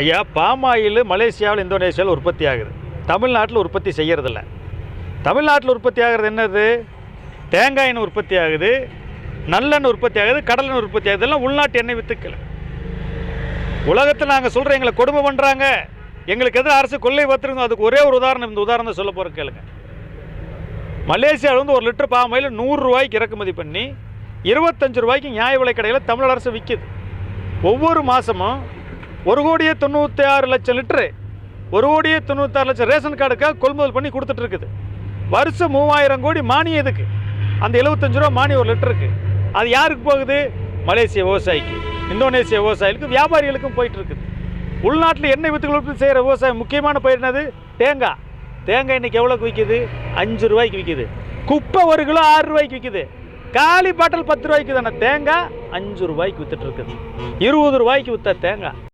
ஐயா, பாமாயில் மலேசியாவில், இந்தோனேஷியாவில் உற்பத்தி ஆகுது. தமிழ்நாட்டில் உற்பத்தி செய்கிறதில்ல. தமிழ்நாட்டில் உற்பத்தி ஆகிறது என்னது? தேங்காய் எண்ணெய் உற்பத்தி ஆகுது, நல்லெண்ணெய் உற்பத்தி ஆகுது, கடலெண்ணெய் உற்பத்தி ஆகுது. இதெல்லாம் உள்நாட்டு எண்ணெய் வித்துக்கள். உலகத்தில் நாங்கள் சொல்கிறோம் எங்களை கொடுமை பண்ணுறாங்க, எங்களுக்கு எதிராக அரசு கொள்ளை வச்சிருந்தோம். அதுக்கு ஒரே ஒரு உதாரணம், இந்த உதாரணம் சொல்ல போகிற கேளுங்க. மலேசியாவில் வந்து 1 லிட்டர் பாமாயில் 100 ரூபாய்க்கு இறக்குமதி பண்ணி 25 ரூபாய்க்கு நியாய விலை கடையில் தமிழ் அரசு விற்கிது. ஒவ்வொரு மாதமும் 1,96,00,000 லிட்டரு, 1,96,00,000 ரேஷன் கார்டுக்காக கொள்முதல் பண்ணி கொடுத்துட்ருக்குது. வருஷம் 3000 கோடி மானியம். இதுக்கு அந்த 75 ரூபா மானியம் 1 லிட்டருக்கு. அது யாருக்கு போகுது? மலேசிய விவசாயிக்கு, இந்தோனேசிய விவசாயிகளுக்கு, வியாபாரிகளுக்கும் போயிட்டுருக்குது. உள்நாட்டில் எண்ணெய் வித்துக்கள் உற்பத்தி செய்கிற விவசாயம் முக்கியமான பயிர் என்னது? தேங்காய். தேங்காய் இன்றைக்கி எவ்வளோக்கு விற்கிது? 5 ரூபாய்க்கு விற்கிது. குப்பை 1 கிலோ 6 ரூபாய்க்கு விற்கிது. காலி பாட்டில் 10 ரூபாய்க்கு தானே. தேங்காய் 5 ரூபாய்க்கு விற்றுட்டு இருக்குது. 20 ரூபாய்க்கு விற்ற தேங்காய்